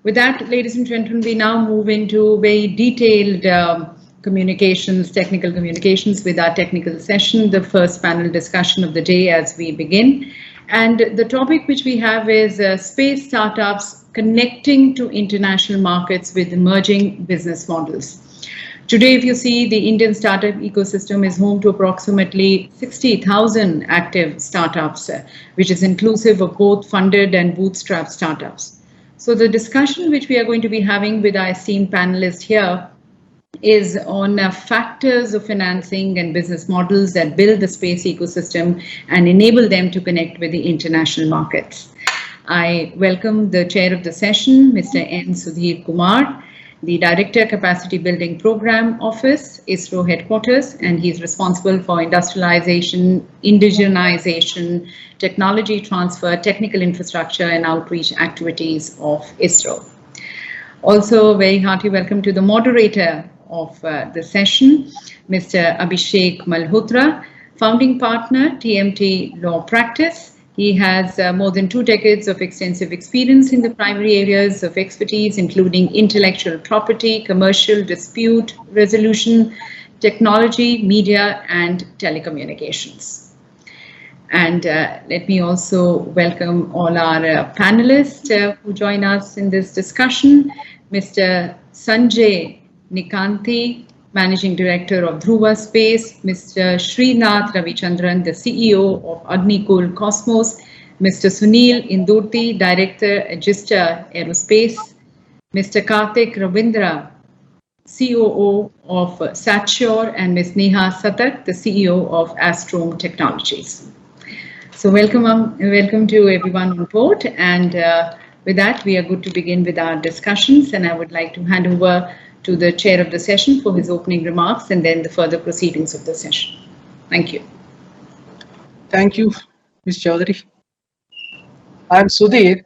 With that, ladies and gentlemen, we now move into very detailed technical communications with our technical session, the first panel discussion of the day as we begin. And the topic which we have is space startups connecting to international markets with emerging business models. Today, if you see, the Indian startup ecosystem is home to approximately 60,000 active startups, which is inclusive of both funded and bootstrap startups. So the discussion which we are going to be having with our esteemed panelists here is on factors of financing and business models that build the space ecosystem and enable them to connect with the international markets. I welcome the chair of the session, Mr. N. Sudhir Kumar, the Director Capacity Building Program Office, ISRO headquarters, and he's responsible for industrialization, indigenization, technology transfer, technical infrastructure, and outreach activities of ISRO. Also, a very hearty welcome to the moderator of the session, Mr. Abhishek Malhotra, founding partner, TMT Law Practice. He has more than 2 decades of extensive experience in the primary areas of expertise, including intellectual property, commercial dispute resolution, technology, media, and telecommunications. And let me also welcome all our panelists who join us in this discussion. Mr. Sanjay Nikanthi, Managing Director of Dhruva Space, Mr. Srinath Ravichandran, the CEO of Agnikul Cosmos, Mr. Sunil Indurti, Director, Agista Aerospace, Mr. Karthik Ravindra, COO of Satshore, and Ms. Neha Satak, the CEO of Astrome Technologies. So welcome to everyone on board, and with that, we are good to begin with our discussions, and I would like to hand over to the chair of the session for his opening remarks and then the further proceedings of the session. Thank you. Thank you, Ms. Chaudhary. I'm Sudhir.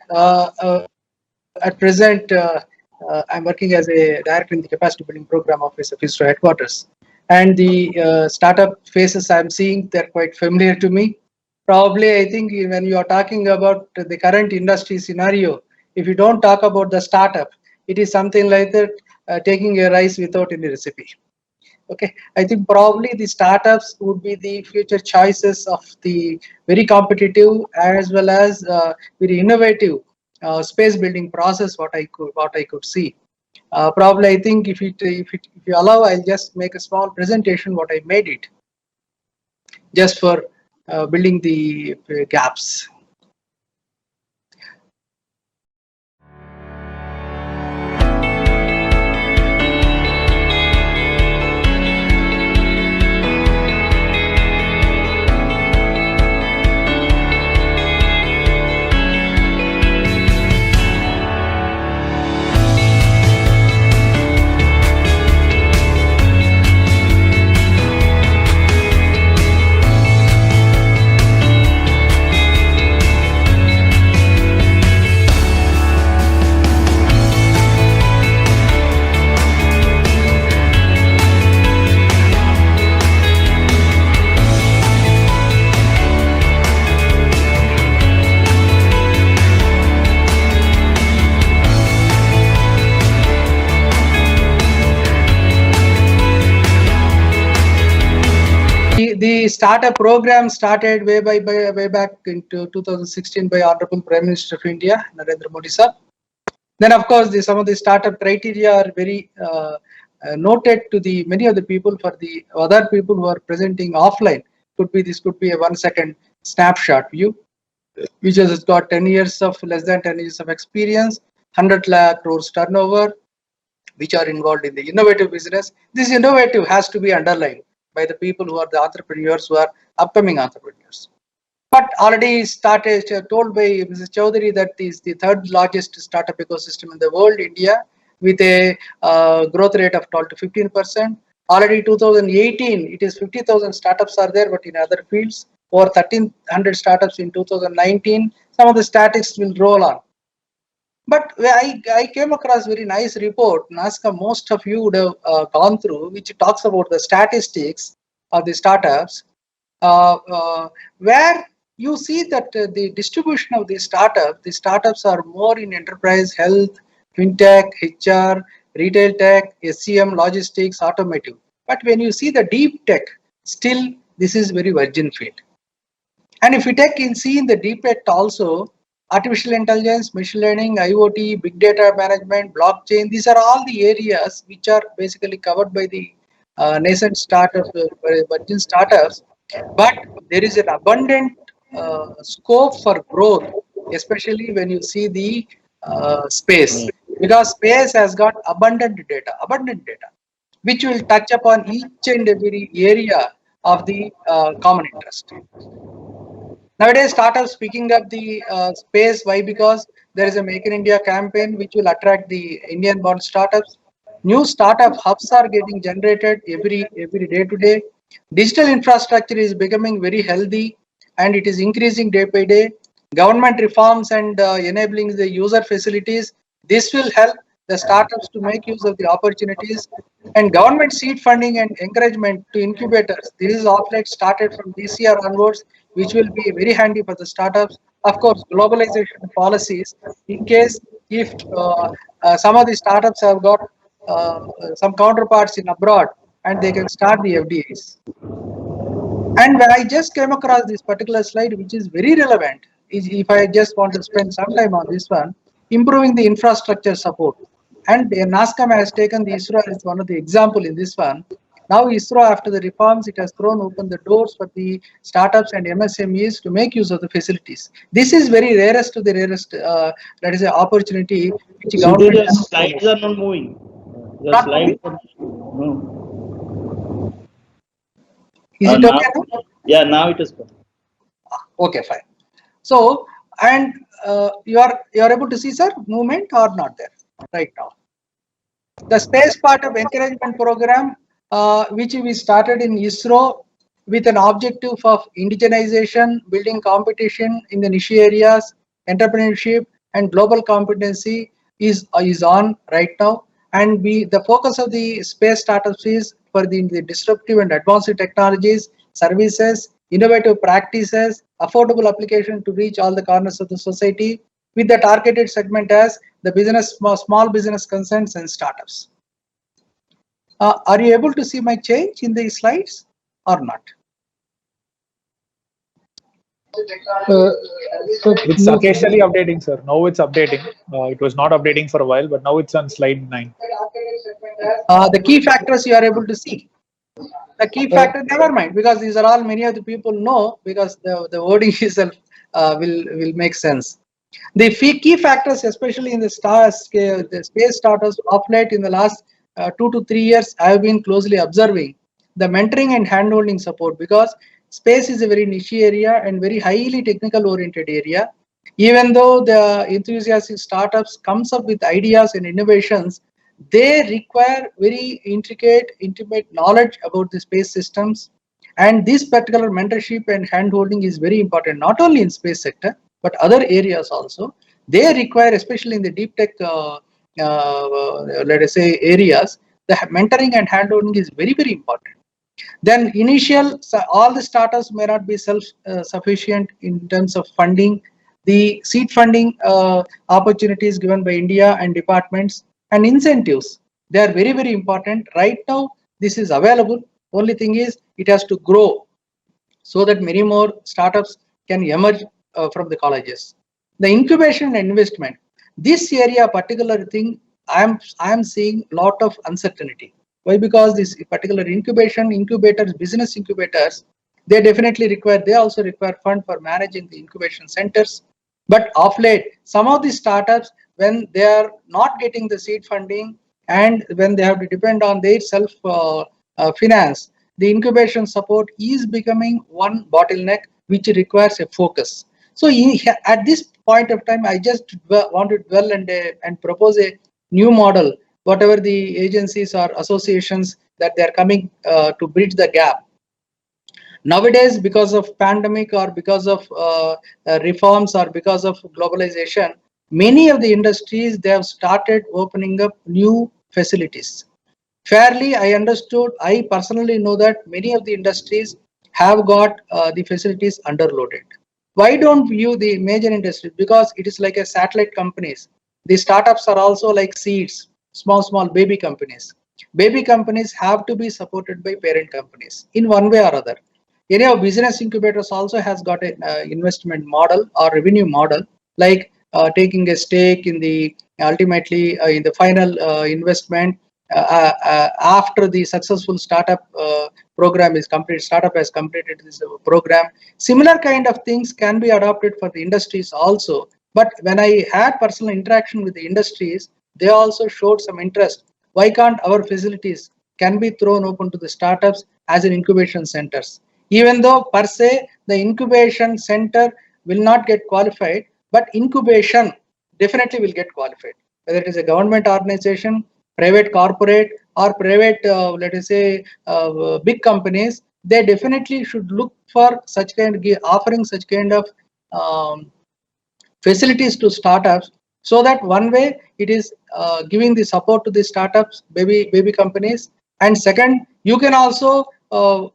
At present, I'm working as a director in the Capacity Building Program Office of ISRO headquarters. And the startup phases I'm seeing, they're quite familiar to me. Probably, I think when you are talking about the current industry scenario, if you don't talk about the startup, it is something like that, taking a rice without any recipe. Okay, I think probably the startups would be the future choices of the very competitive as well as very innovative space building process. What I could see. Probably, I think if you allow, I'll just make a small presentation what I made it, just for building the gaps. The startup program started way back into 2016 by Honorable Prime Minister of India, Narendra Modi sir. Then, of course, some of the startup criteria are very noted to the many of the people. For the other people who are presenting offline, this could be a 1-second snapshot view, which has got 10 years of less than 10 years of experience, 100 lakh crores turnover, which are involved in the innovative business. This innovative has to be underlined by the people who are the entrepreneurs, who are upcoming entrepreneurs. But already started, told by Mrs. Chaudhary that is the 3rd largest startup ecosystem in the world, India, with a growth rate of 12 to 15%. Already 2018, it is 50,000 startups are there, but in other fields, over 1,300 startups in 2019. Some of the statistics will roll on. But I came across a very nice report, NASCA, most of you would have gone through, which talks about the statistics of the startups, where you see that the distribution of the startups are more in enterprise, health, fintech, HR, retail tech, SCM, logistics, automotive. But when you see the deep tech, still this is very virgin field. And if we see in the deep tech also, artificial intelligence, machine learning, IoT, big data management, blockchain, these are all the areas which are basically covered by the nascent startups, virgin startups. But there is an abundant scope for growth, especially when you see the space, because space has got abundant data, which will touch upon each and every area of the common interest. Nowadays, startups picking up the space. Why? Because there is a Make in India campaign which will attract the Indian-born startups. New startup hubs are getting generated every day to day. Digital infrastructure is becoming very healthy and it is increasing day by day. Government reforms and enabling the user facilities. This will help the startups to make use of the opportunities. And government seed funding and encouragement to incubators. This is outlet started from this year onwards, which will be very handy for the startups. Of course, globalization policies, in case if some of the startups have got some counterparts in abroad and they can start the FDIs. And when I just came across this particular slide, which is very relevant, is if I just want to spend some time on this one, improving the infrastructure support. And NASCOM has taken the ISRO as one of the example in this one. Now ISRO, after the reforms, it has thrown open the doors for the startups and MSMEs to make use of the facilities. This is very rarest to the rarest, that is an opportunity which So government the slides are not moving. The Not slides moving? no. Is it Now, okay now? yeah, now it is. Okay, fine. So, and you are able to see, sir, movement or not there right now. The space part of encouragement program, which we started in ISRO with an objective of indigenization, building competition in the niche areas, entrepreneurship and global competency is on right now. And the focus of the space startups is for the disruptive and advanced technologies, services, innovative practices, affordable application to reach all the corners of the society, with the targeted segment as the business, small business concerns and startups. Are you able to see my change in the slides or not? It's occasionally updating, sir. Now it's updating. It was not updating for a while, but now it's on slide 9. The key factors you are able to see. The key factor, never mind, because these are all many of the people know, because the wording itself will make sense. The key factors, especially in the space startups of late in the last 2 to 3 years, I have been closely observing the mentoring and handholding support, because space is a very niche area and very highly technical oriented area. Even though the enthusiastic startups comes up with ideas and innovations, they require very intricate, intimate knowledge about the space systems. And this particular mentorship and handholding is very important, not only in space sector, but other areas also. They require, especially in the deep tech, let us say, areas, the mentoring and handholding is very, very important. Then all the startups may not be self-sufficient in terms of funding. The seed funding opportunities given by India and departments and incentives, they are very, very important. Right now, this is available. Only thing is, it has to grow so that many more startups can emerge from the colleges. The incubation and investment, this area, particular thing, I am seeing lot of uncertainty. Why? Because this particular incubators, business incubators, they also require fund for managing the incubation centers. But of late, some of the startups, when they are not getting the seed funding and when they have to depend on their self finance, the incubation support is becoming one bottleneck which requires a focus. So at this point of time, I just want to dwell and propose a new model, whatever the agencies or associations that they are coming to bridge the gap. Nowadays, because of pandemic or because of reforms or because of globalization, many of the industries, they have started opening up new facilities. Fairly, I personally know that many of the industries have got the facilities underloaded. Why don't view the major industries? Because it is like a satellite companies. The startups are also like seeds, small baby companies. Baby companies have to be supported by parent companies in one way or other. Any of business incubators also has got an investment model or revenue model, like taking a stake in the ultimately in the final investment after the successful startup program is completed. Startup has completed this program. Similar kind of things can be adopted for the industries also. But when I had personal interaction with the industries, they also showed some interest. Why can't our facilities can be thrown open to the startups as an incubation centers? Even though per se the incubation center will not get qualified, but incubation definitely will get qualified. Whether it is a government organization, private corporate, or private, let us say, big companies, they definitely should look for such kind of offering such kind of facilities to startups, so that one way it is giving the support to the startups, baby companies, and second, you can also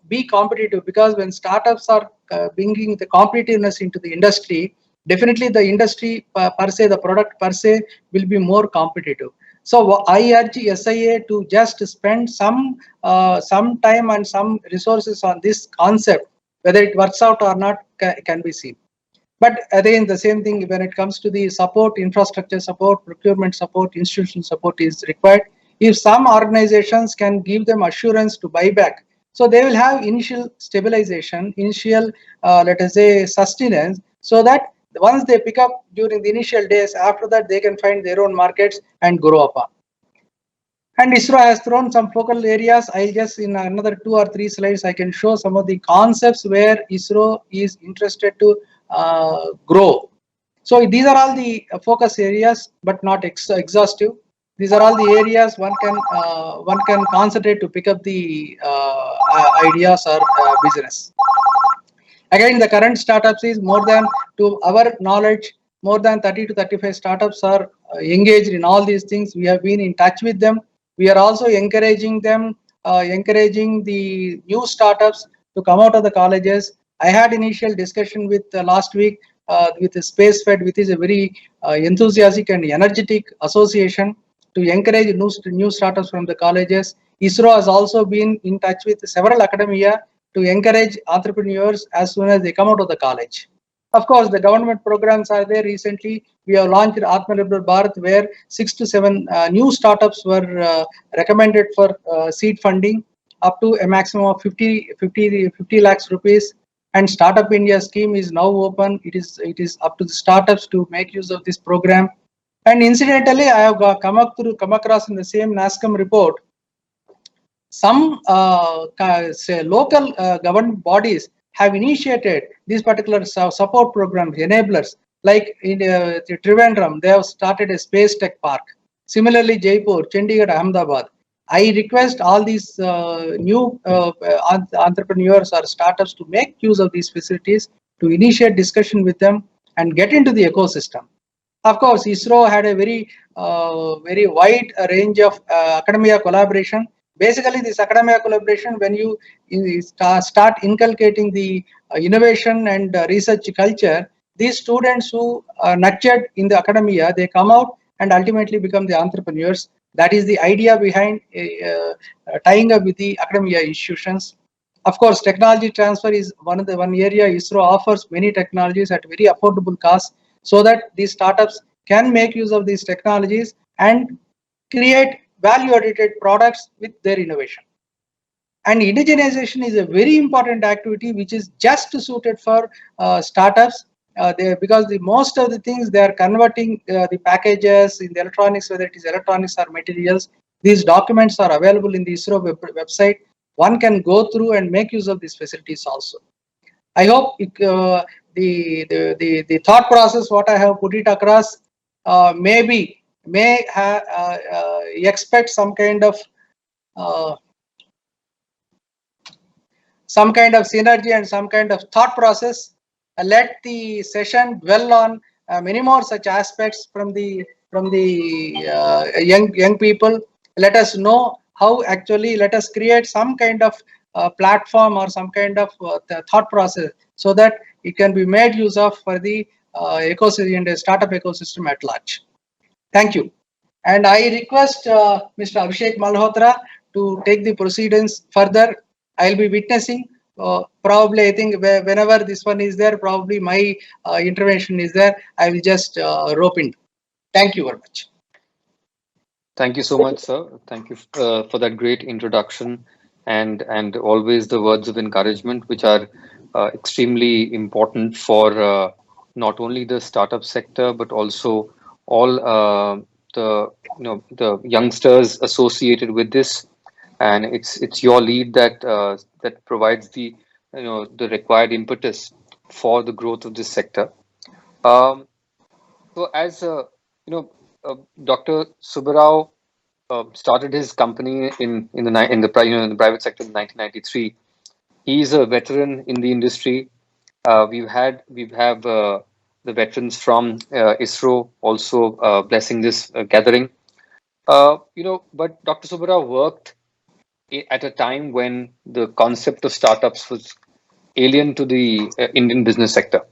be competitive, because when startups are bringing the competitiveness into the industry, definitely the industry per se, the product per se will be more competitive. So I urge SIA to just spend some time and some resources on this concept. Whether it works out or not can be seen. But again, the same thing when it comes to the support, infrastructure support, procurement support, institutional support is required. If some organizations can give them assurance to buy back, so they will have initial stabilization, initial, let us say, sustenance, so that once they pick up during the initial days, after that they can find their own markets and grow upon. And ISRO has thrown some focal areas. I just in another 2 or 3 slides, I can show some of the concepts where ISRO is interested to grow. So these are all the focus areas, but not exhaustive. These are all the areas one can concentrate to pick up the ideas or business. Again, the current startups is more than, to our knowledge, more than 30 to 35 startups are engaged in all these things. We have been in touch with them. We are also encouraging them, encouraging the new startups to come out of the colleges. I had initial discussion with last week with the SpaceFed, which is a very enthusiastic and energetic association to encourage new startups from the colleges. ISRO has also been in touch with several academia to encourage entrepreneurs as soon as they come out of the college. Of course, the government programs are there. Recently, we have launched Atmanirbhar Bharat, where 6 to 7 new startups were recommended for seed funding up to a maximum of 50 lakhs rupees. And Startup India scheme is now open. It is up to the startups to make use of this program. And incidentally, I have come across in the same NASSCOM report, some say local government bodies have initiated these particular support programs, enablers, like in Trivandrum, they have started a space tech park. Similarly, Jaipur, Chandigarh, Ahmedabad. I request all these new entrepreneurs or startups to make use of these facilities, to initiate discussion with them and get into the ecosystem. Of course, ISRO had a very wide range of academia collaboration. Basically, this academia collaboration, when you start inculcating the innovation and research culture, these students who are nurtured in the academia, they come out and ultimately become the entrepreneurs. That is the idea behind tying up with the academia institutions. Of course, technology transfer is one area ISRO offers many technologies at very affordable cost, so that these startups can make use of these technologies and create value-added products with their innovation. And indigenization is a very important activity which is just suited for startups, because most of the things they are converting the packages in the electronics, whether it is electronics or materials. These documents are available in the ISRO website. One can go through and make use of these facilities also. I hope the thought process what I have put it across may expect some kind of synergy and some kind of thought process. Let the session dwell on many more such aspects from the young people. Let us know how actually, let us create some kind of platform or some kind of thought process, so that it can be made use of for the ecosystem and the startup ecosystem at large. Thank you. And I request Mr. Abhishek Malhotra to take the proceedings further. I'll be witnessing. Probably, I think whenever this one is there, probably my intervention is there. I will just rope in. Thank you very much. Thank you so much, sir. Thank you for that great introduction and always the words of encouragement, which are extremely important for not only the startup sector but also all the the youngsters associated with this. And it's your lead that that provides the the required impetus for the growth of this sector. Um, so as Dr. Subbarao started his company in the in the private sector in 1993. He's a veteran in the industry. We have the veterans from ISRO also blessing this gathering. But Dr. Subbarao worked at a time when the concept of startups was alien to the Indian business sector.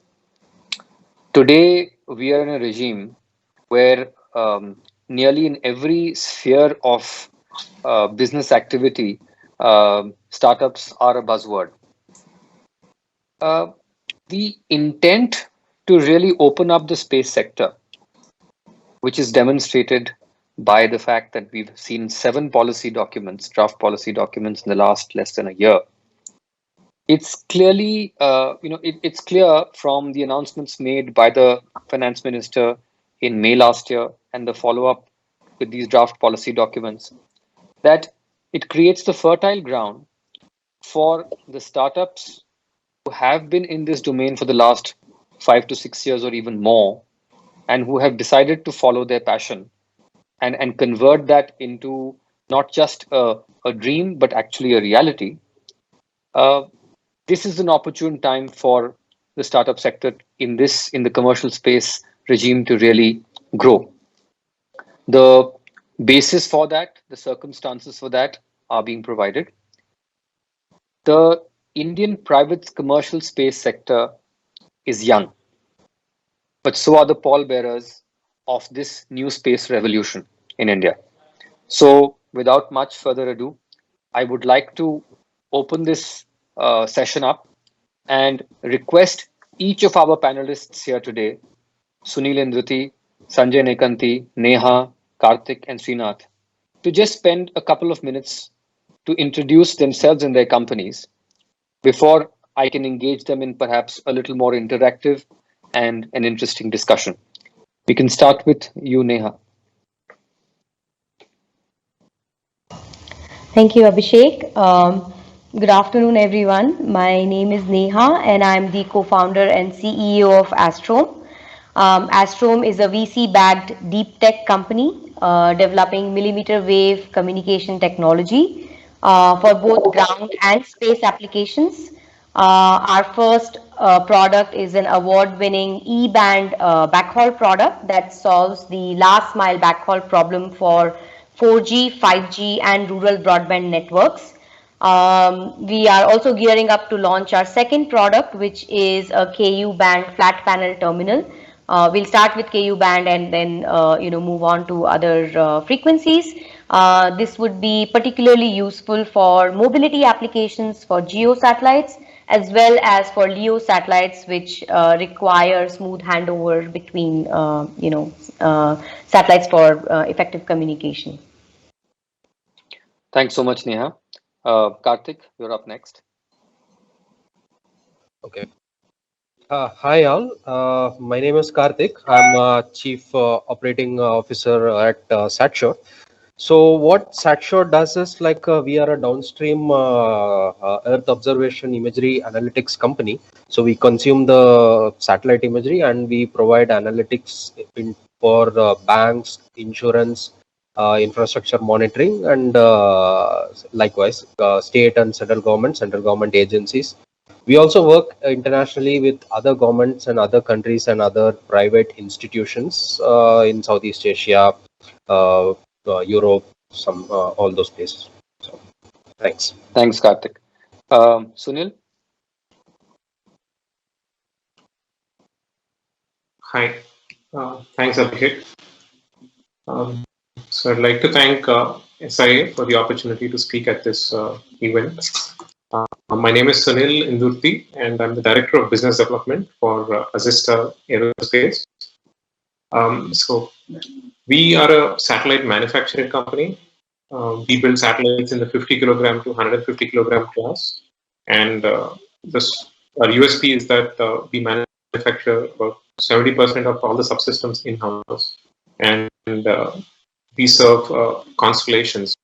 Today, we are in a regime where nearly in every sphere of business activity, startups are a buzzword. Uh, the intent to really open up the space sector, which is demonstrated by the fact that we've seen 7 policy documents, draft policy documents in the last less than a year. It's clearly, it's clear from the announcements made by the finance minister in May last year and the follow-up with these draft policy documents that it creates the fertile ground for the startups who have been in this domain for the last 5 to 6 years or even more, and who have decided to follow their passion and convert that into not just a dream, but actually a reality. Uh, this is an opportune time for the startup sector in the commercial space regime to really grow. The basis for that, the circumstances for that are being provided. The Indian private commercial space sector is young, but so are the pallbearers of this new space revolution in India. So, without much further ado, I would like to open this session up and request each of our panelists here today, Sunil Indruti, Sanjay Nekanti, Neha, Karthik, and Srinath, to just spend a couple of minutes to introduce themselves and their companies before I can engage them in perhaps a little more interactive and an interesting discussion. We can start with you, Neha. Thank you, Abhishek. Good afternoon, everyone. My name is Neha, and I'm the co-founder and CEO of Astrome. Astrome is a VC-backed deep tech company developing millimeter wave communication technology for both ground and space applications. Our first product is an award-winning E-band backhaul product that solves the last mile backhaul problem for 4G, 5G, and rural broadband networks. We are also gearing up to launch our second product, which is a KU band flat panel terminal. We'll start with KU band and then move on to other frequencies. This would be particularly useful for mobility applications for GEO satellites as well as for LEO satellites, which require smooth handover between satellites for effective communication. Thanks so much, Neha. Karthik, you're up next. Okay. Hi all. My name is Karthik. I'm Chief Operating Officer at SatSure. So what SatSure does is we are a downstream Earth observation imagery analytics company. So we consume the satellite imagery and we provide analytics for banks, insurance, infrastructure monitoring, and likewise state and central government agencies. We also work internationally with other governments and other countries and other private institutions in Southeast Asia, Europe, all those places. So, thanks. Thanks, Karthik. Sunil? Hi. Thanks, Abhishek. So I'd like to thank SIA for the opportunity to speak at this event. My name is Sunil Indurti, and I'm the Director of Business Development for Azista Aerospace. So we are a satellite manufacturing company. We build satellites in the 50 kilogram to 150 kilogram class. And our USP is that we manufacture about 70% of all the subsystems in-house. And we serve constellations.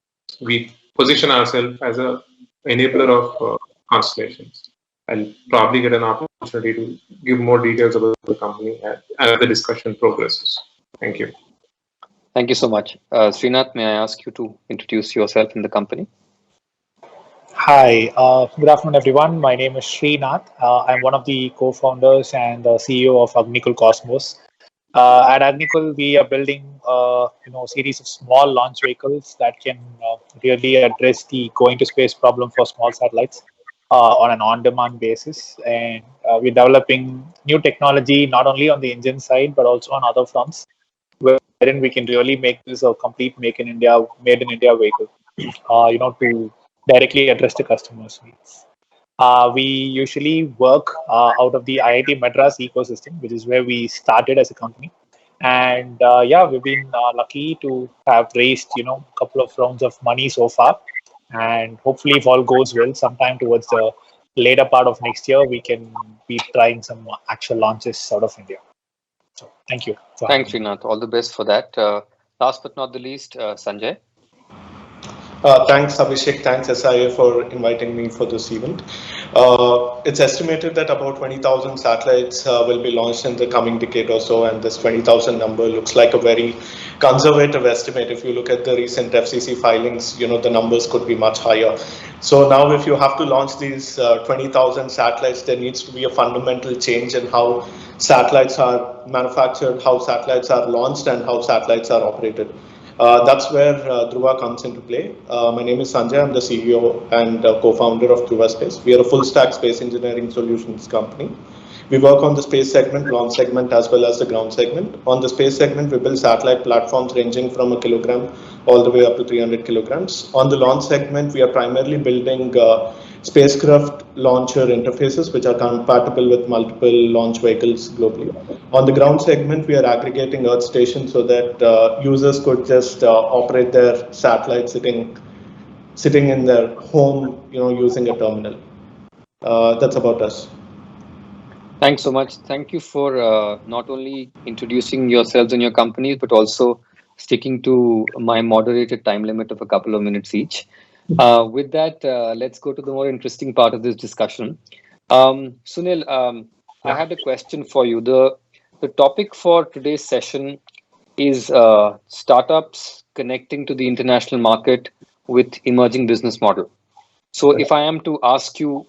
We position ourselves as an enabler of constellations. I'll probably get an opportunity to give more details about the company as the discussion progresses. Thank you. Thank you so much. Srinath, may I ask you to introduce yourself in the company? Hi, good afternoon, everyone. My name is Srinath. I'm one of the co-founders and CEO of Agnikul Cosmos. At Agnikul, we are building a series of small launch vehicles that can really address the going to space problem for small satellites on an on-demand basis. And we're developing new technology not only on the engine side but also on other fronts, wherein we can really make this a complete made in India vehicle. To directly address the customer's needs. We usually work out of the IIT Madras ecosystem, which is where we started as a company. And we've been lucky to have raised, a couple of rounds of money so far. And hopefully, if all goes well, sometime towards the later part of next year, we can be trying some actual launches out of India. So thank you. Thanks, Srinath. All the best for that. Last but not the least, Sanjay. Thanks, Abhishek. Thanks, SIA, for inviting me for this event. It's estimated that about 20,000 satellites will be launched in the coming decade or so, and this 20,000 number looks like a very conservative estimate. If you look at the recent FCC filings, the numbers could be much higher. So now if you have to launch these 20,000 satellites, there needs to be a fundamental change in how satellites are manufactured, how satellites are launched, and how satellites are operated. That's where Dhruva comes into play. My name is Sanjay. I'm the CEO and co-founder of Dhruva Space. We are a full-stack space engineering solutions company. We work on the space segment, launch segment, as well as the ground segment. On the space segment, we build satellite platforms ranging from 1 kilogram all the way up to 300 kilograms. On the launch segment, we are primarily building spacecraft launcher interfaces, which are compatible with multiple launch vehicles globally. On the ground segment, we are aggregating Earth stations so that users could just operate their satellite sitting in their home, using a terminal. That's about us. Thanks so much. Thank you for not only introducing yourselves and your companies, but also sticking to my moderated time limit of a couple of minutes each. With that, let's go to the more interesting part of this discussion. Sunil, I had a question for you. The topic for today's session is startups connecting to the international market with emerging business model. So if I am to ask you,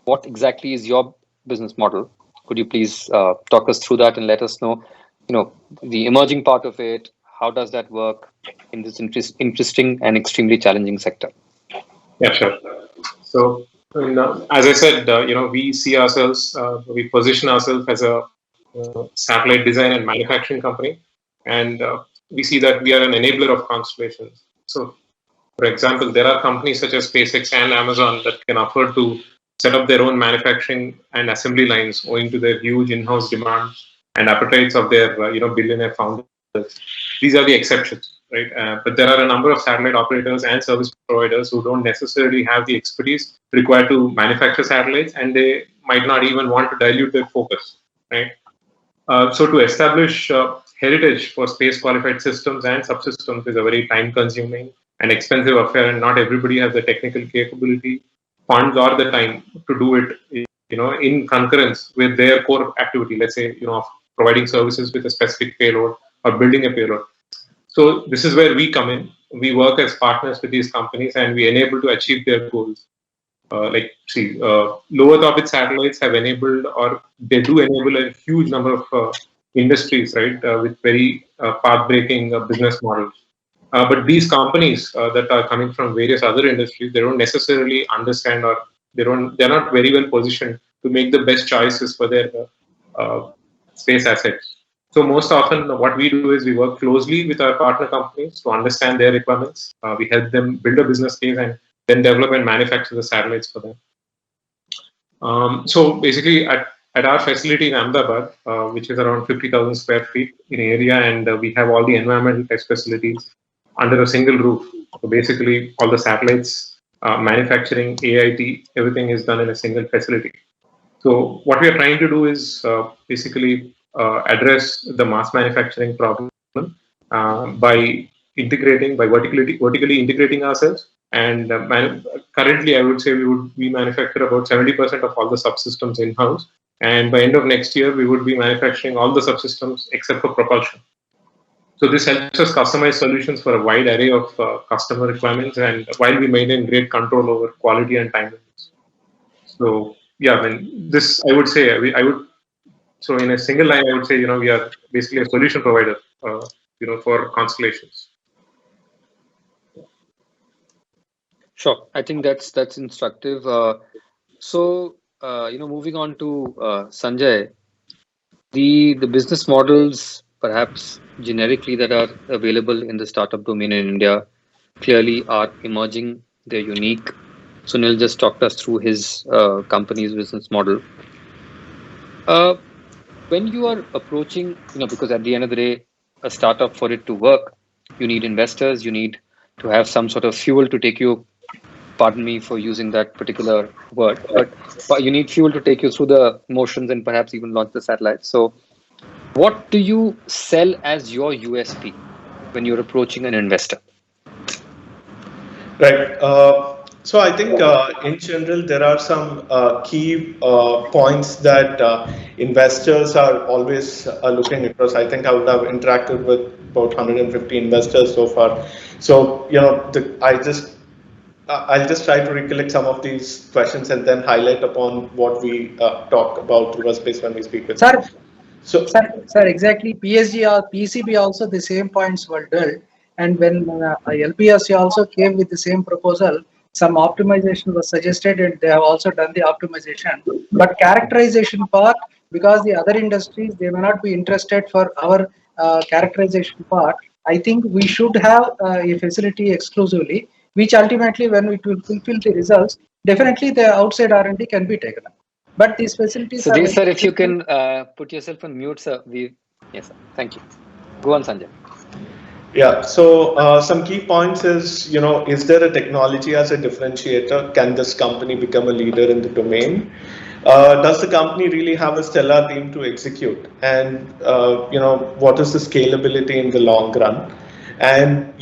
what exactly is your business model? Could you please talk us through that and let us know, the emerging part of it? How does that work in this interesting and extremely challenging sector? Yeah, sure. So, as I said, we see ourselves, we position ourselves as a satellite design and manufacturing company, and we see that we are an enabler of constellations. So, for example, there are companies such as SpaceX and Amazon that can afford to set up their own manufacturing and assembly lines owing to their huge in-house demand and appetites of their billionaire founders. These are the exceptions, right? But there are a number of satellite operators and service providers who don't necessarily have the expertise required to manufacture satellites, and they might not even want to dilute their focus, right? So to establish heritage for space qualified systems and subsystems is a very time-consuming and expensive affair, and not everybody has the technical capability, funds, or the time to do it, in concurrence with their core activity. Let's say, of providing services with a specific payload or building a payload. So this is where we come in. We work as partners with these companies, and we enable to achieve their goals. Low Earth orbit satellites have enabled, or they do enable, a huge number of industries, right, with very path-breaking business models. But these companies that are coming from various other industries, they don't necessarily understand, or they're not very well positioned to make the best choices for their space assets. So most often what we do is we work closely with our partner companies to understand their requirements. We help them build a business case and then develop and manufacture the satellites for them. So basically at our facility in Ahmedabad, which is around 50,000 square feet in area, and we have all the environmental test facilities under a single roof. So basically all the satellites, manufacturing, AIT, everything is done in a single facility. So what we are trying to do is basically address the mass manufacturing problem by vertically integrating ourselves. And currently, I would say we manufacture about 70% of all the subsystems in-house. And by end of next year, we would be manufacturing all the subsystems except for propulsion. So this helps us customize solutions for a wide array of customer requirements, and while we maintain great control over quality and timelines. So yeah, I mean, this I would say so in a single line, I would say, we are basically a solution provider, for constellations. Sure, I think that's instructive. So moving on to Sanjay, the business models perhaps generically that are available in the startup domain in India clearly are emerging. They're unique. Sunil just talked us through his company's business model. When you are approaching, because at the end of the day, a startup, for it to work, you need investors, you need to have some sort of fuel to take you, pardon me for using that particular word, but you need fuel to take you through the motions and perhaps even launch the satellite. So what do you sell as your USP when you're approaching an investor? Right. So I think in general, there are some key points that investors are always looking across. I think I would have interacted with about 150 investors so far. So, I'll just try to recollect some of these questions and then highlight upon what we talk about Dhruva Space when we speak with them. Sir, exactly. PSG or PCB also the same points were done. And when LPSC also came with the same proposal, some optimization was suggested and they have also done the optimization. But characterization part, because the other industries, they may not be interested for our characterization part, I think we should have a facility exclusively, which ultimately when it will fulfill the results, definitely the outside R&D can be taken up. But these facilities Sudhir sir, if you can put yourself on mute, sir. Yes, sir. Thank you. Go on, Sanjay. Yeah, so some key points is, is there a technology as a differentiator? Can this company become a leader in the domain? Does the company really have a stellar team to execute? And, what is the scalability in the long run? And,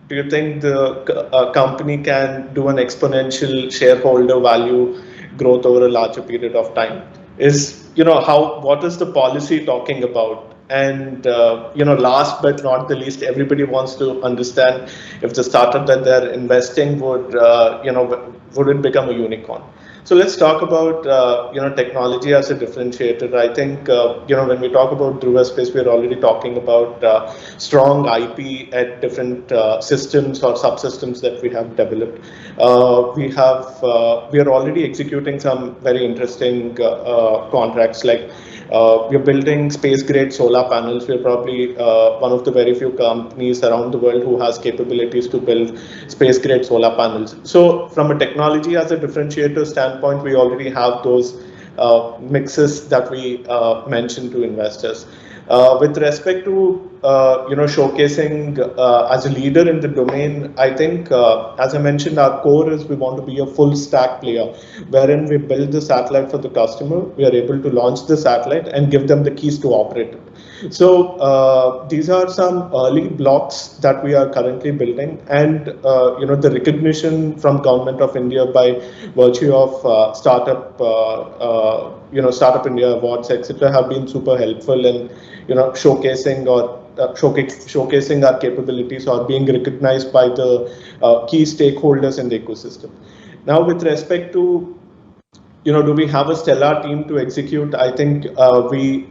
do you think the company can do an exponential shareholder value growth over a larger period of time? What is the policy talking about? And last but not the least, everybody wants to understand if the startup that they're investing would it become a unicorn. So let's talk about technology as a differentiator. I think when we talk about Dhruva Space, we're already talking about strong IP at different systems or subsystems that we have developed. We are already executing some very interesting contracts, like we're building space-grade solar panels. We're probably one of the very few companies around the world who has capabilities to build space-grade solar panels. So from a technology as a differentiator standpoint, we already have those mixes that we mentioned to investors. With respect to showcasing as a leader in the domain, I think, as I mentioned, our core is we want to be a full stack player, wherein we build the satellite for the customer, we are able to launch the satellite and give them the keys to operate it. So these are some early blocks that we are currently building, and the recognition from Government of India by virtue of Startup India awards, etc., have been super helpful in showcasing our capabilities or being recognized by the key stakeholders in the ecosystem. Now, with respect to do we have a stellar team to execute? I think we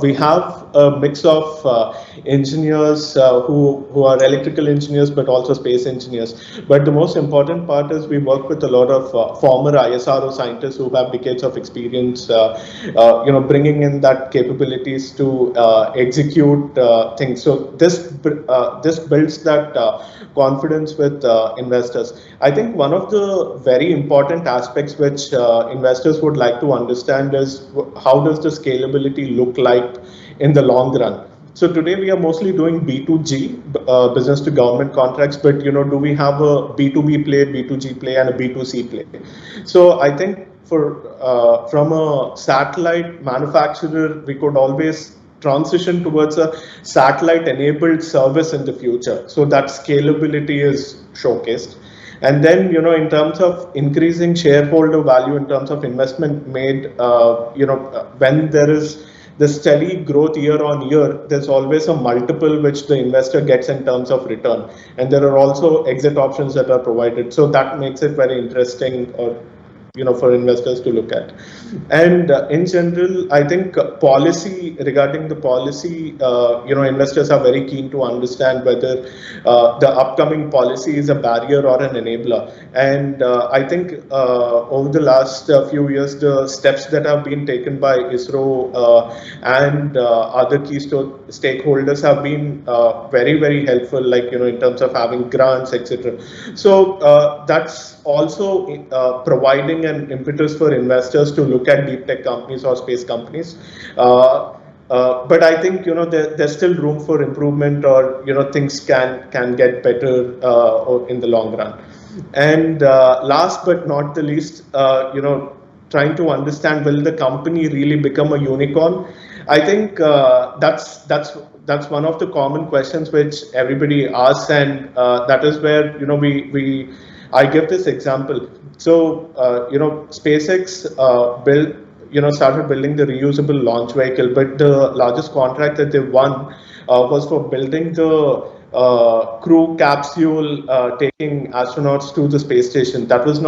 we have a mix of engineers who are electrical engineers, but also space engineers. But the most important part is we work with a lot of former ISRO scientists who have decades of experience, bringing in that capabilities to execute things. So this builds that confidence with investors. I think one of the very important aspects which investors would like to understand is how does the scalability look like in the long run. So today we are mostly doing B2G, business to government contracts, but do we have a B2B play, B2G play, and a B2C play? So I think from a satellite manufacturer, we could always transition towards a satellite enabled service in the future, so that scalability is showcased. And then, in terms of increasing shareholder value, in terms of investment made, when there is the steady growth year on year, there's always a multiple which the investor gets in terms of return. And there are also exit options that are provided. So that makes it very interesting, for investors to look at. And in general, I think regarding the policy, investors are very keen to understand whether the upcoming policy is a barrier or an enabler. And I think over the last few years, the steps that have been taken by ISRO and other key stakeholders have been very, very helpful, like, in terms of having grants, etc. So that's also providing an impetus for investors to look at deep tech companies or space companies. But I think there's still room for improvement, or things can get better in the long run. And last but not the least, trying to understand, will the company really become a unicorn? I think that's one of the common questions which everybody asks, and that is where I give this example. So SpaceX started building the reusable launch vehicle, but the largest contract that they won was for building the crew capsule taking astronauts to the space station. That was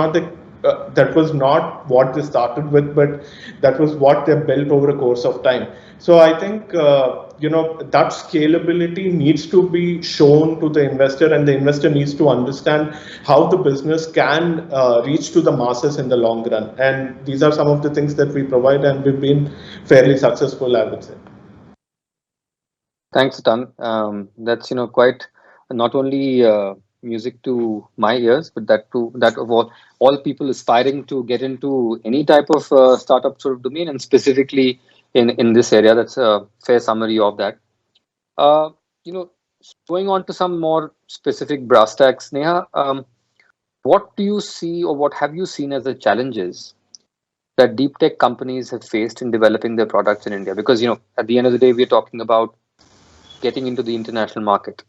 not what they started with, but that was what they built over a course of time. So I think that scalability needs to be shown to the investor, and the investor needs to understand how the business can reach to the masses in the long run. And these are some of the things that we provide, and we've been fairly successful, I would say. Thanks, Tan. That's quite not only music to my ears, but that of all people aspiring to get into any type of startup sort of domain, and specifically in this area. That's a fair summary of that. Going on to some more specific brass tacks, Neha, what do you see, or what have you seen as the challenges that deep tech companies have faced in developing their products in India? Because at the end of the day, we're talking about getting into the international market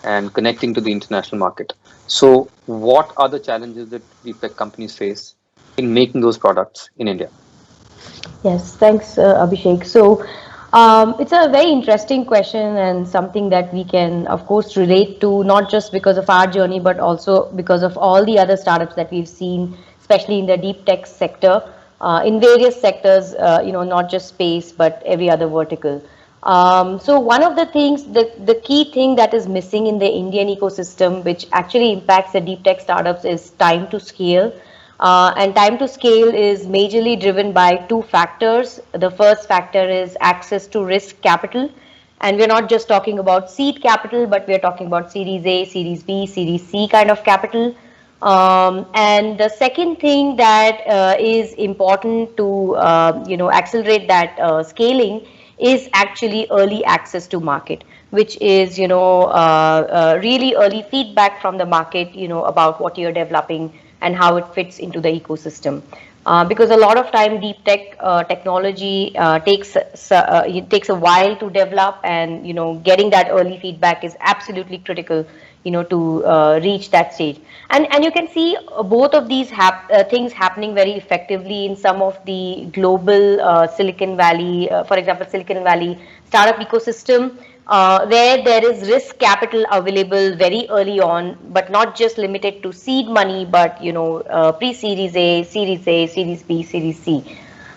and connecting to the international market. So what are the challenges that deep tech companies face in making those products in India? Yes, thanks, Abhishek. So it's a very interesting question, and something that we can, of course, relate to, not just because of our journey, but also because of all the other startups that we've seen, especially in the deep tech sector, in various sectors, not just space, but every other vertical. So one of the things, the key thing that is missing in the Indian ecosystem, which actually impacts the deep tech startups, is time to scale. And time to scale is majorly driven by two factors. The first factor is access to risk capital. And we're not just talking about seed capital, but we're talking about Series A, Series B, Series C kind of capital. And the second thing that is important to accelerate that scaling is actually early access to market, which is really early feedback from the market about what you're developing and how it fits into the ecosystem. Because a lot of time deep tech technology takes a while to develop, and getting that early feedback is absolutely critical to reach that stage. And you can see both of these things happening very effectively in some of the global Silicon Valley, for example, Silicon Valley startup ecosystem, where there is risk capital available very early on, but not just limited to seed money, but pre-Series A, Series B, Series C.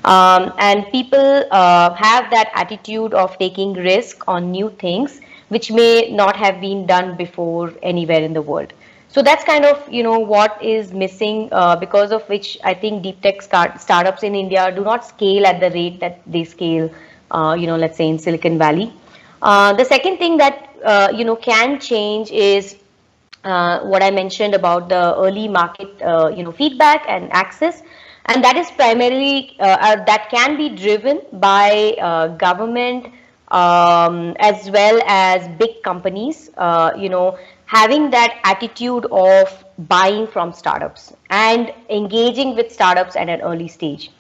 And people have that attitude of taking risk on new things, which may not have been done before anywhere in the world. So that's kind of, what is missing, because of which I think deep tech startups in India do not scale at the rate that they scale, let's say in Silicon Valley. The second thing that, can change is what I mentioned about the early market, feedback and access. And that is primarily, that can be driven by government, as well as big companies, having that attitude of buying from startups and engaging with startups at an early stage.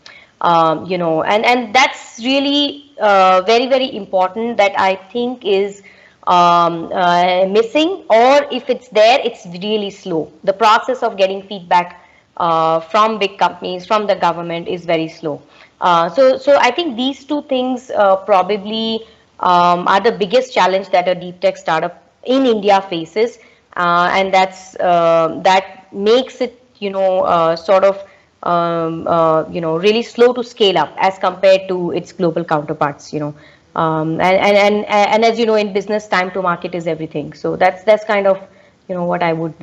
And that's really very, very important, that I think is missing, or if it's there, it's really slow. The process of getting feedback from big companies, from the government, is very slow. So I think these two things probably are the biggest challenge that a deep tech startup in India faces, and that makes it sort of really slow to scale up as compared to its global counterparts. And as you know, in business, time to market is everything. So that's kind of what I would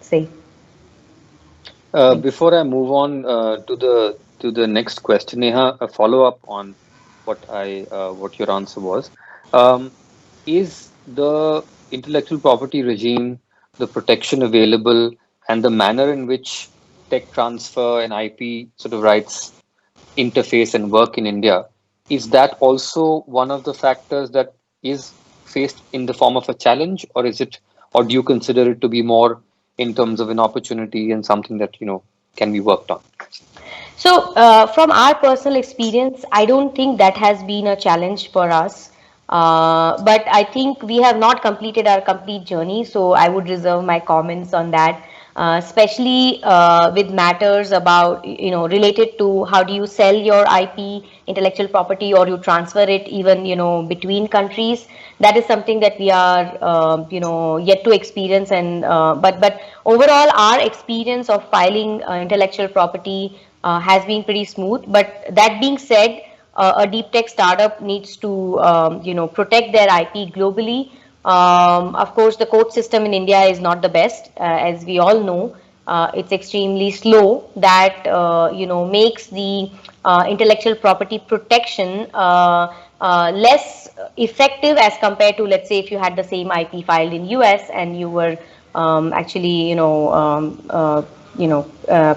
say. Before I move on to the next question, Neha, a follow up on what your answer was. Is the intellectual property regime, the protection available, and the manner in which tech transfer and IP sort of rights interface and work in India, is that also one of the factors that is faced in the form of a challenge, or do you consider it to be more in terms of an opportunity and something that can be worked on? So from our personal experience, I don't think that has been a challenge for us. But I think we have not completed our complete journey, so I would reserve my comments on that, especially with matters about, related to how do you sell your IP, intellectual property, or you transfer it even, between countries. That is something that we are, yet to experience. And but overall, our experience of filing intellectual property has been pretty smooth. But that being said, a deep tech startup needs to, protect their IP globally. Of course, the court system in India is not the best, as we all know. It's extremely slow. That makes the intellectual property protection less effective as compared to, let's say, if you had the same IP filed in US and you were actually,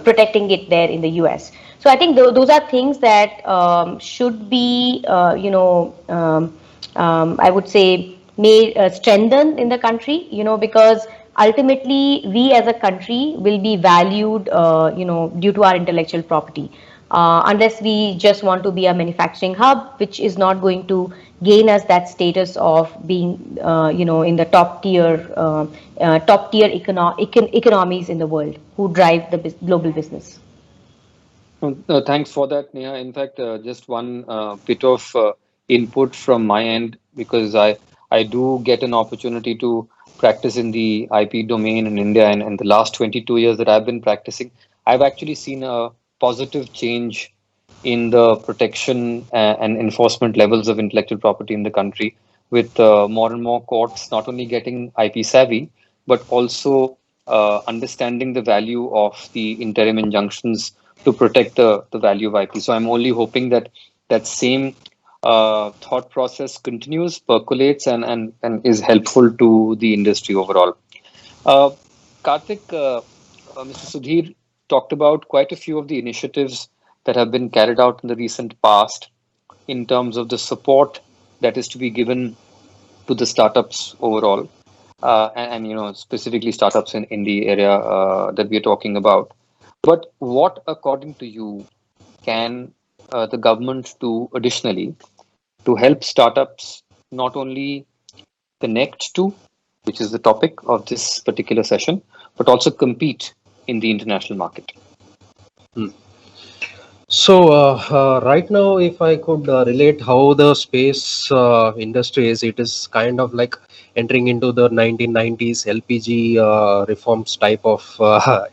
protecting it there in the US. So I think those are things that should be, I would say, made strengthened in the country, because ultimately we as a country will be valued, due to our intellectual property. Unless we just want to be a manufacturing hub, which is not going to gain us that status of being, in the top tier economies in the world who drive the global business. Thanks for that, Neha. In fact, just one bit of input from my end, because I do get an opportunity to practice in the IP domain in India, and in the last 22 years that I've been practicing, I've actually seen a positive change in the protection and enforcement levels of intellectual property in the country, with more and more courts not only getting IP savvy, but also understanding the value of the interim injunctions to protect the value of IP. So I'm only hoping that that same thought process continues, percolates, and is helpful to the industry overall. Karthik, Mr. Sudhir talked about quite a few of the initiatives that have been carried out in the recent past in terms of the support that is to be given to the startups overall, and specifically startups in the area that we're talking about. But what, according to you, can the government do additionally to help startups not only connect to, which is the topic of this particular session, but also compete in the international market? So right now, if I could relate how the space industry is, it is kind of like entering into the 1990s LPG reforms type of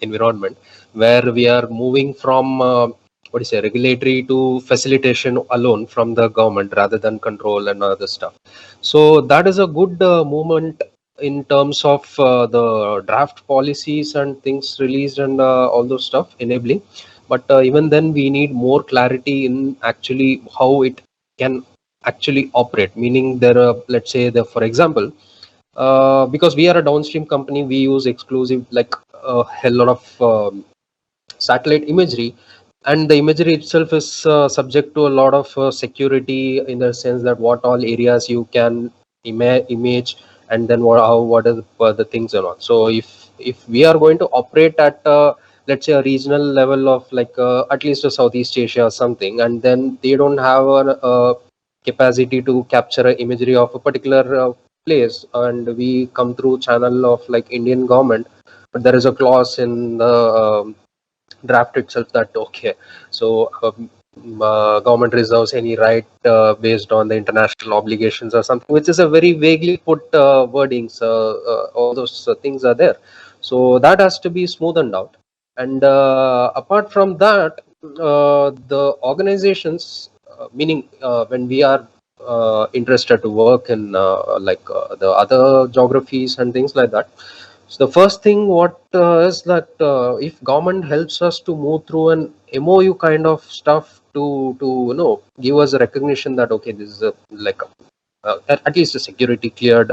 environment, where we are moving from regulatory to facilitation alone from the government rather than control and other stuff. So that is a good movement in terms of the draft policies and things released and all those stuff enabling. But even then, we need more clarity in actually how it can actually operate. Meaning, there are, let's say, for example, because we are a downstream company, we use exclusive like a hell lot of satellite imagery, and the imagery itself is subject to a lot of security in the sense that what all areas you can image, and then what are the things or not. So if we are going to operate at let's say a regional level of like at least a Southeast Asia or something, and then they don't have a capacity to capture a imagery of a particular place, and we come through channel of like Indian government, but there is a clause in the draft itself that okay, so government reserves any right based on the international obligations or something, which is a very vaguely put wordings. All those things are there, so that has to be smoothened out. And apart from that, the organizations, meaning when we are interested to work in the other geographies and things like that. So the first thing what is that if government helps us to move through an MOU kind of stuff to give us a recognition that okay, this is a at least a security cleared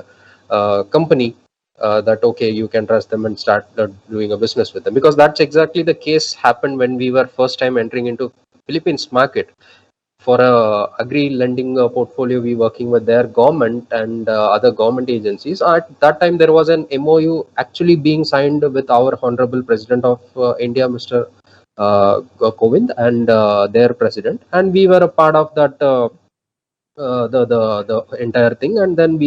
company, that okay, you can trust them and start doing a business with them, because that's exactly the case happened when we were first time entering into Philippines market. For a agri lending portfolio, we working with their government and other government agencies. At that time, there was an MOU actually being signed with our Honorable President of India, Mr. Kovind, and their president, and we were a part of that the entire thing. And then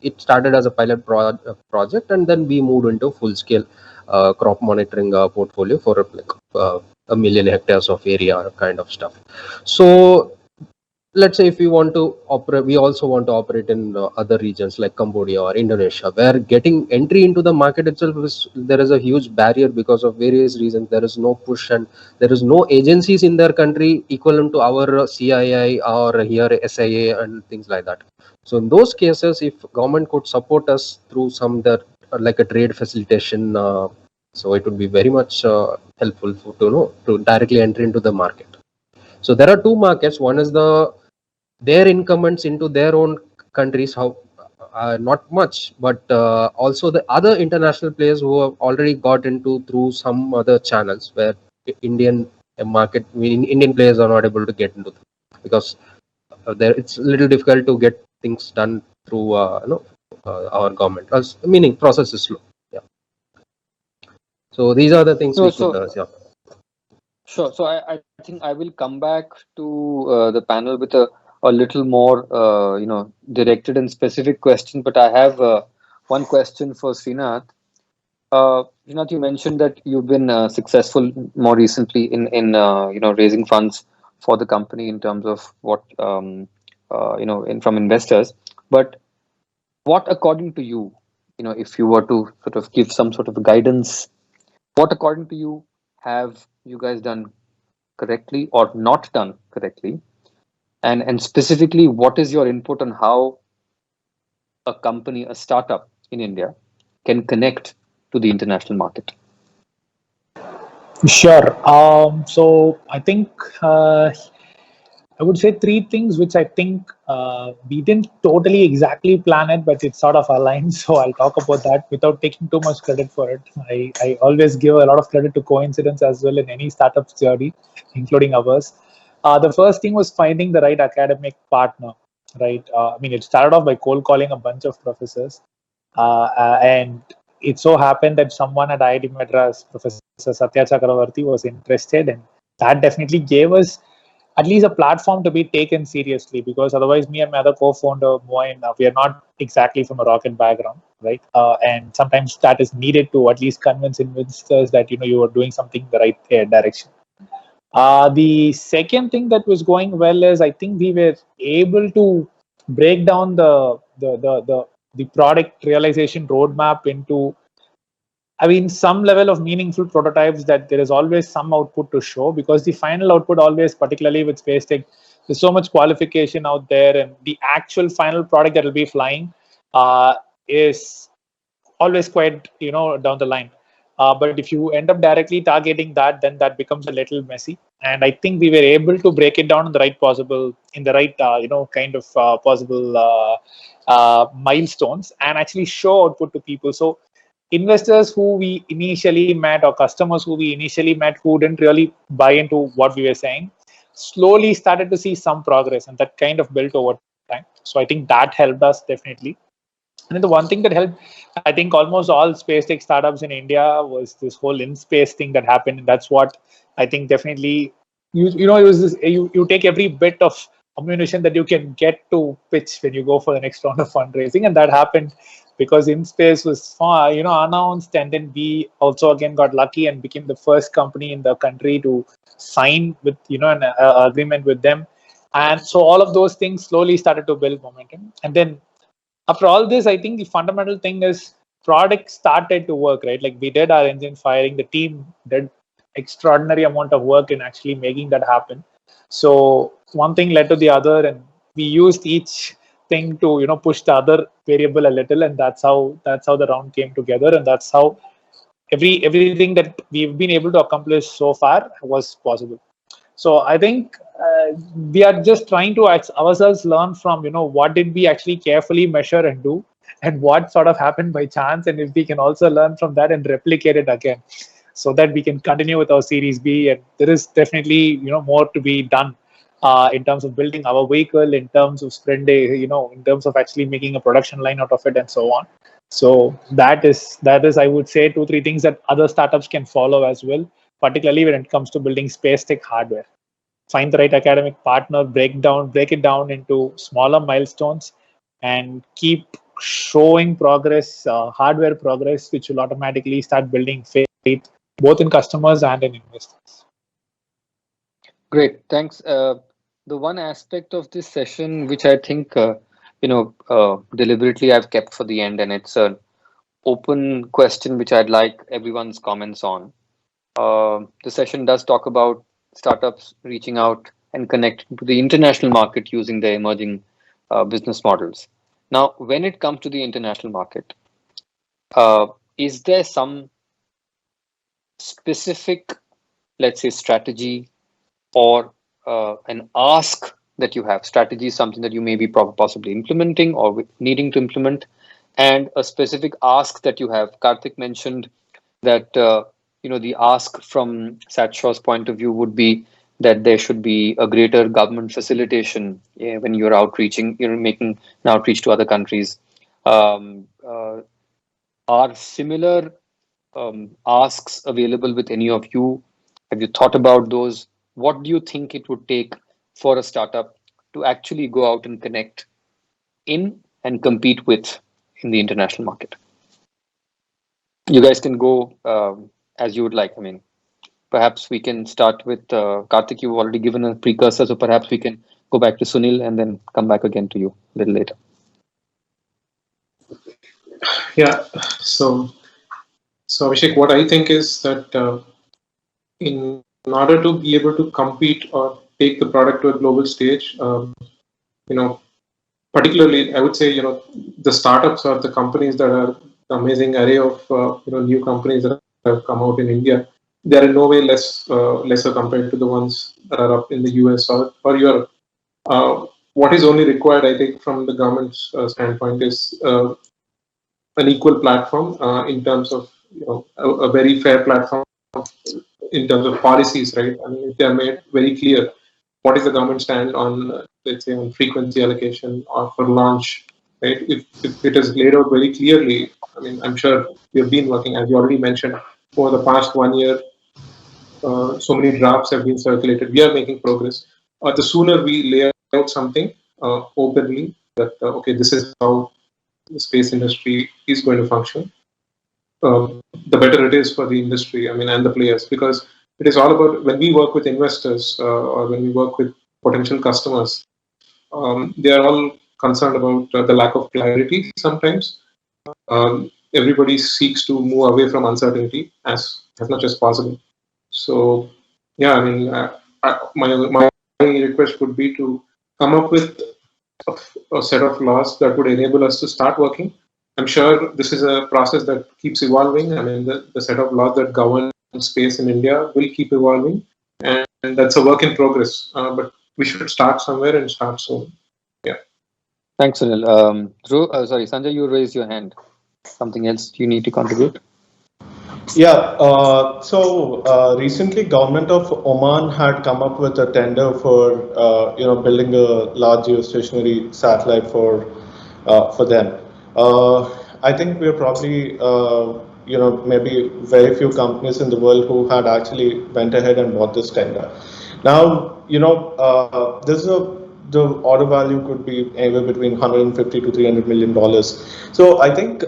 it started as a pilot project, and then we moved into full scale crop monitoring portfolio for like a million hectares of area kind of stuff. So let's say if we want to operate, we also want to operate in other regions like Cambodia or Indonesia, where getting entry into the market itself there is a huge barrier because of various reasons. There is no push, and there is no agencies in their country equivalent to our CII or here SIA and things like that. So in those cases, if government could support us through some like a trade facilitation, so it would be very much helpful to directly enter into the market. So there are two markets. One is their incumbents into their own countries, how not much, but also the other international players who have already got into through some other channels where Indian Indian players are not able to get into them, because there it's a little difficult to get things done through our government. Meaning process is slow. Yeah. So these are the things we could. Yeah. Sure. So I think I will come back to the panel with a little more, directed and specific question. But I have one question for Srinath. Srinath, you mentioned that you've been successful more recently in raising funds for the company in terms of what from investors. But what, according to you, if you were to sort of give some sort of guidance, what according to you have you guys done correctly or not done correctly? And specifically, what is your input on how a company, a startup in India, can connect to the international market? Sure. So I think I would say three things which I think we didn't totally exactly plan it, but it's sort of aligned. So I'll talk about that without taking too much credit for it. I always give a lot of credit to coincidence as well in any startup's journey, including ours. The first thing was finding the right academic partner, right? I mean, it started off by cold calling a bunch of professors, and it so happened that someone at IIT Madras, Professor Satya Chakravarti, was interested, and that definitely gave us at least a platform to be taken seriously, because otherwise me and my other co-founder Moin, we are not exactly from a rocket background, right? And sometimes that is needed to at least convince investors that you are doing something the right direction. The second thing that was going well is I think we were able to break down the product realization roadmap into I mean, some level of meaningful prototypes that there is always some output to show, because the final output always, particularly with space tech, there's so much qualification out there, and the actual final product that will be flying is always quite, down the line. But if you end up directly targeting that, then that becomes a little messy. And I think we were able to break it down in the right possible, possible milestones, and actually show output to people. So investors who we initially met, or customers who we initially met, who didn't really buy into what we were saying, slowly started to see some progress, and that kind of built over time. So I think that helped us definitely. And then the one thing that helped, I think, almost all space tech startups in India was this whole in-space thing that happened. And that's what I think definitely, you take every bit of ammunition that you can get to pitch when you go for the next round of fundraising. And that happened because in-space was announced. And then we also again got lucky and became the first company in the country to sign with, an agreement with them. And so all of those things slowly started to build momentum. And then after all this, I think the fundamental thing is product started to work, right? Like we did our engine firing, the team did extraordinary amount of work in actually making that happen. So one thing led to the other, and we used each thing to, push the other variable a little, and that's how the round came together, and that's how everything that we've been able to accomplish so far was possible. So I think we are just trying to ourselves learn from, what did we actually carefully measure and do, and what sort of happened by chance, and if we can also learn from that and replicate it again, so that we can continue with our Series B. And there is definitely, more to be done in terms of building our vehicle, in terms of sprint day, in terms of actually making a production line out of it, and so on. So that is, I would say, 2-3 things that other startups can follow as well, particularly when it comes to building space tech hardware. Find the right academic partner, break it down into smaller milestones, and keep showing progress, hardware progress, which will automatically start building faith both in customers and in investors. Great, thanks. The one aspect of this session which I think deliberately I've kept for the end, and it's an open question which I'd like everyone's comments on. The session does talk about startups reaching out and connecting to the international market using their emerging business models. Now, when it comes to the international market, is there some specific, let's say, strategy or an ask that you have? Strategy is something that you may be possibly implementing or needing to implement, and a specific ask that you have. Karthik mentioned that the ask from SatSure's point of view would be that there should be a greater government facilitation when you're outreaching, making an outreach to other countries. Are similar asks available with any of you? Have you thought about those? What do you think it would take for a startup to actually go out and connect in and compete with in the international market? You guys can go as you would like. I mean, perhaps we can start with Karthik. You've already given a precursor, so perhaps we can go back to Sunil and then come back again to you a little later. Yeah, so Abhishek, what I think is that in order to be able to compete or take the product to a global stage, particularly I would say, the startups or the companies that are the amazing array of new companies that have come out in India, they are in no way lesser compared to the ones that are up in the US or Europe. What is only required, I think, from the government's standpoint is an equal platform in terms of a very fair platform in terms of policies, right? I mean, if they are made very clear, what is the government stand on, let's say, on frequency allocation or for launch, right? If it is laid out very clearly, I mean, I'm sure we have been working, as you already mentioned, for the past 1 year. So many drafts have been circulated. We are making progress. The sooner we lay out something openly that okay, this is how the space industry is going to function, the better it is for the industry. I mean, and the players, because it is all about when we work with investors or when we work with potential customers, they are all concerned about the lack of clarity sometimes. everybody seeks to move away from uncertainty as much as possible. So yeah, I mean, my request would be to come up with a set of laws that would enable us to start working. I'm sure this is a process that keeps evolving. I mean, the set of laws that govern space in India will keep evolving, and that's a work in progress. But we should start somewhere and start soon. Yeah. Thanks, Sunil. Sorry, Sanjay, you raised your hand. Something else you need to contribute? Yeah, recently government of Oman had come up with a tender for building a large geostationary satellite for them. I think we're probably maybe very few companies in the world who had actually went ahead and bought this tender. Now the order value could be anywhere between 150 to 300 million dollars. So I think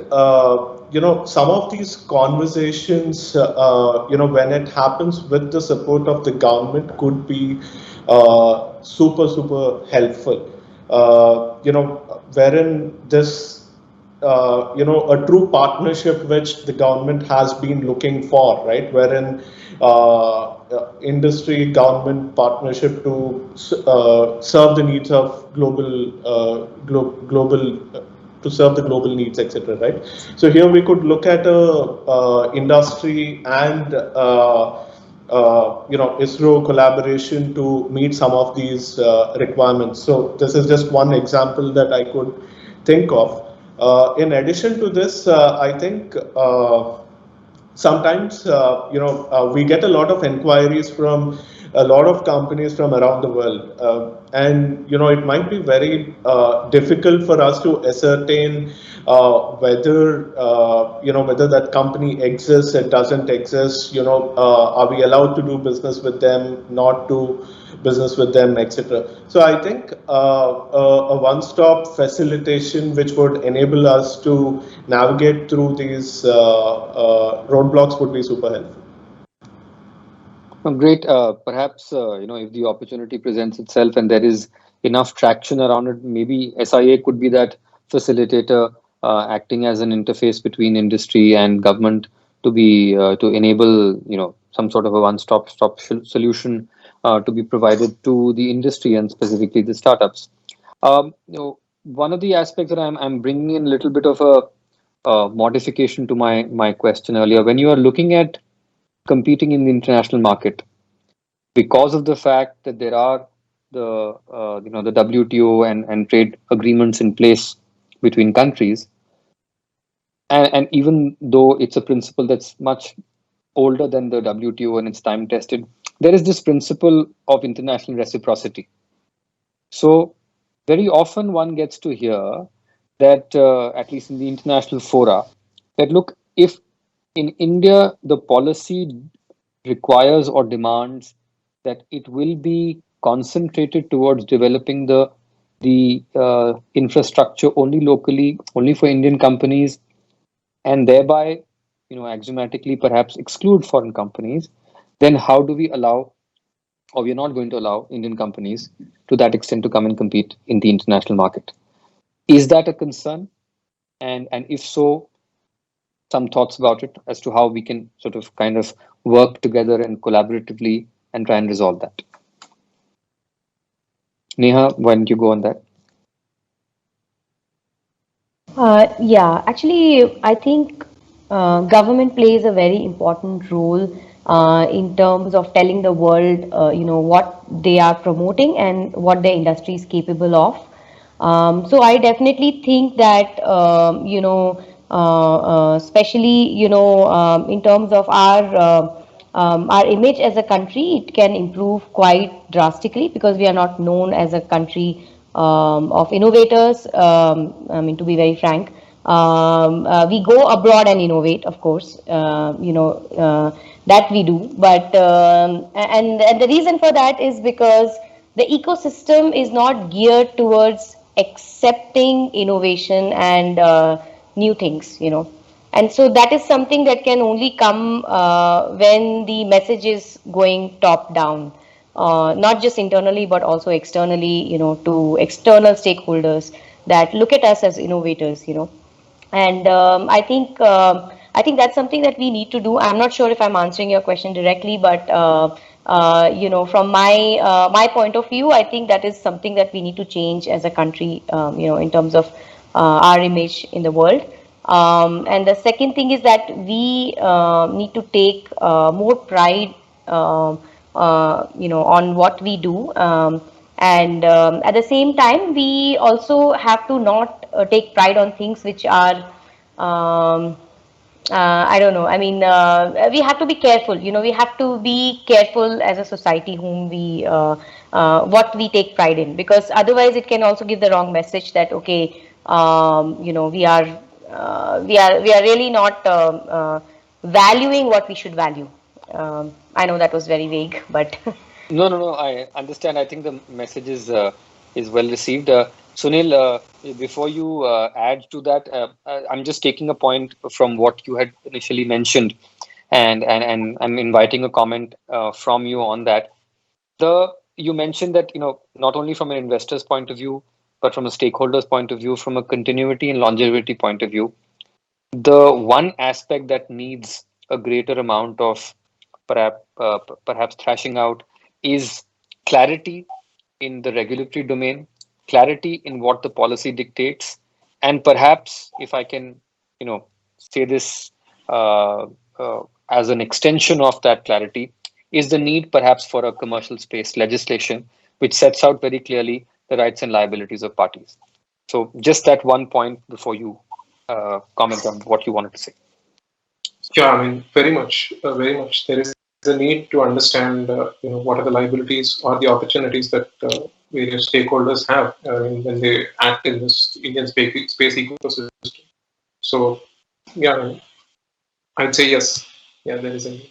some of these conversations, when it happens with the support of the government, could be super helpful. Wherein this, a true partnership which the government has been looking for, right? Wherein industry government partnership to serve the needs of to serve the global needs, etc. Right. So here we could look at industry and ISRO collaboration to meet some of these requirements. So this is just one example that I could think of. In addition to this, I think sometimes we get a lot of inquiries from a lot of companies from around the world, and it might be very difficult for us to ascertain whether whether that company exists, it doesn't exist, are we allowed to do business with them, not do business with them, etc. So I think a one-stop facilitation which would enable us to navigate through these roadblocks would be super helpful. Great. Perhaps if the opportunity presents itself and there is enough traction around it, maybe SIA could be that facilitator, acting as an interface between industry and government to be to enable some sort of a one-stop solution to be provided to the industry and specifically the startups. One of the aspects that I'm bringing in a little bit of a modification to my question earlier. When you are looking at competing in the international market, because of the fact that there are the WTO and trade agreements in place between countries, and even though it's a principle that's much older than the WTO and it's time tested, there is this principle of international reciprocity. So very often one gets to hear that, at least in the international fora, that look, if in India the policy requires or demands that it will be concentrated towards developing the infrastructure only locally, only for Indian companies, and thereby axiomatically perhaps exclude foreign companies, then how do we allow, or we're not going to allow, Indian companies to that extent to come and compete in the international market? Is that a concern? And if so, some thoughts about it as to how we can sort of kind of work together and collaboratively and try and resolve that. Neha, why don't you go on that? Yeah, actually, I think government plays a very important role in terms of telling the world, what they are promoting and what the industry is capable of. So I definitely think that, especially, in terms of our image as a country, it can improve quite drastically because we are not known as a country of innovators. I mean, to be very frank, we go abroad and innovate, of course, that we do. But and the reason for that is because the ecosystem is not geared towards accepting innovation and new things, And so that is something that can only come when the message is going top down. Not just internally, but also externally, to external stakeholders that look at us as innovators, And I think that's something that we need to do. I'm not sure if I'm answering your question directly, but from my point of view, I think that is something that we need to change as a country, in terms of our image in the world. And the second thing is that we need to take more pride, on what we do. And at the same time, we also have to not take pride on things which are, I don't know. I mean, we have to be careful. We have to be careful as a society whom we, what we take pride in, because otherwise it can also give the wrong message that okay, we are really not valuing what we should value. I know that was very vague, but No. I understand. I think the message is well received. Sunil, before you add to that, I'm just taking a point from what you had initially mentioned, and I'm inviting a comment from you on that. You mentioned that not only from an investor's point of view, but from a stakeholder's point of view, from a continuity and longevity point of view, the one aspect that needs a greater amount of perhaps thrashing out is clarity in the regulatory domain, clarity in what the policy dictates, and perhaps, if I can, say this as an extension of that clarity, is the need perhaps for a commercial space legislation which sets out very clearly the rights and liabilities of parties. So just that one point before you comment on what you wanted to say. Yeah, I mean, very much. There is a need to understand, what are the liabilities or the opportunities that various stakeholders have when they act in this Indian space ecosystem. So, yeah, I'd say yes. Yeah, there is a need.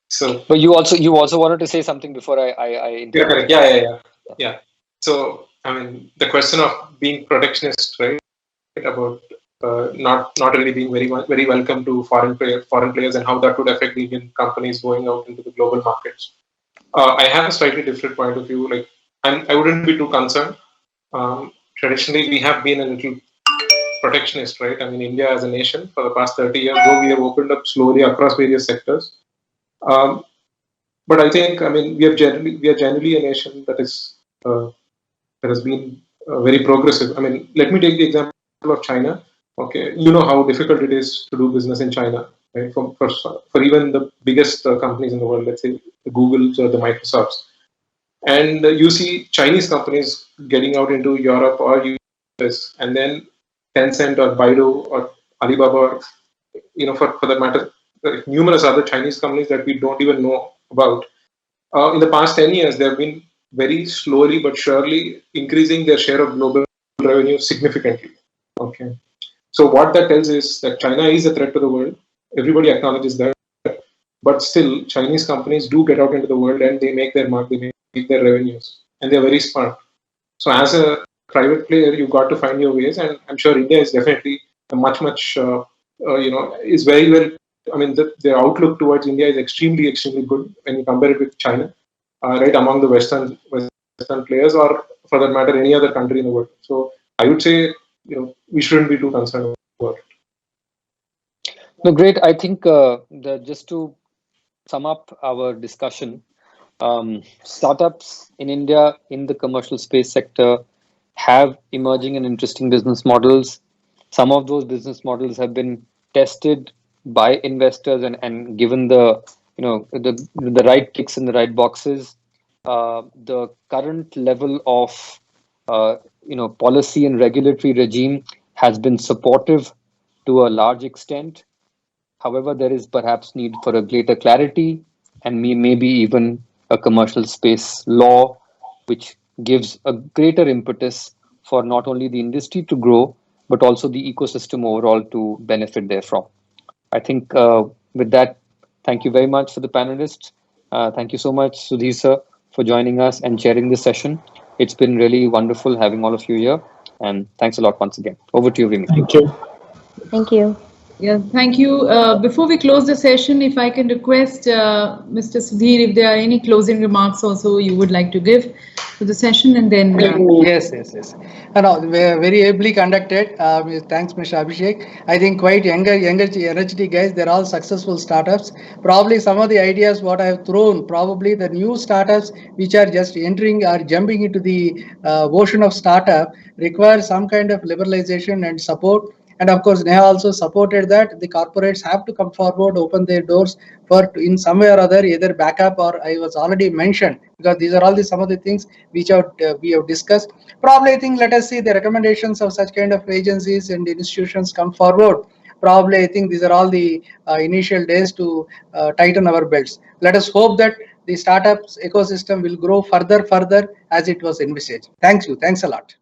So, but you also wanted to say something before I interrupt. Yeah. So, I mean, the question of being protectionist, right? About not really being very welcome to foreign players and how that would affect the Indian companies going out into the global markets. I have a slightly different point of view. Like, I wouldn't be too concerned. Traditionally, we have been a little protectionist, right? I mean, India as a nation for the past 30 years, though we have opened up slowly across various sectors. But I think, I mean, we are generally a nation that has been very progressive. I mean, let me take the example of China. Okay, you know how difficult it is to do business in China, right? For even the biggest companies in the world, let's say the Googles or the Microsofts, and you see Chinese companies getting out into Europe or US, and then Tencent or Baidu or Alibaba, or for that matter, numerous other Chinese companies that we don't even know about. In the past 10 years, they have been very slowly but surely increasing their share of global revenue significantly. Okay. So what that tells is that China is a threat to the world. Everybody acknowledges that. But still, Chinese companies do get out into the world and they make their mark, they make their revenues. And they're very smart. So as a private player, you've got to find your ways. And I'm sure India is definitely a much, is very well. I mean, the outlook towards India is extremely, extremely good when you compare it with China, right among the Western players, or for that matter, any other country in the world. So I would say, we shouldn't be too concerned about it. No, great. I think just to sum up our discussion, startups in India in the commercial space sector have emerging and interesting business models. Some of those business models have been tested by investors and given the right ticks in the right boxes. The current level of policy and regulatory regime has been supportive to a large extent. However, there is perhaps need for a greater clarity and maybe even a commercial space law, which gives a greater impetus for not only the industry to grow, but also the ecosystem overall to benefit therefrom. I think with that, thank you very much for the panelists. Thank you so much, Sudhir sir, for joining us and chairing this session. It's been really wonderful having all of you here. And thanks a lot once again. Over to you, Vimi. Thank you. Thank you. Yeah, thank you. Before we close the session, if I can request Mr. Sudhir, if there are any closing remarks also you would like to give. for the session, and then Yes. No, very ably conducted. Thanks, Mr. Abhishek. I think quite younger, energetic guys. They're all successful startups. Probably some of the ideas what I have thrown, probably the new startups which are just entering or jumping into the ocean of startup require some kind of liberalization and support. And of course, Neha also supported that the corporates have to come forward, open their doors for in some way or other, either backup or I was already mentioned, because these are all some of the things which we have discussed. Probably, I think, let us see the recommendations of such kind of agencies and institutions come forward. Probably, I think these are all the initial days to tighten our belts. Let us hope that the startups ecosystem will grow further as it was envisaged. Thank you. Thanks a lot.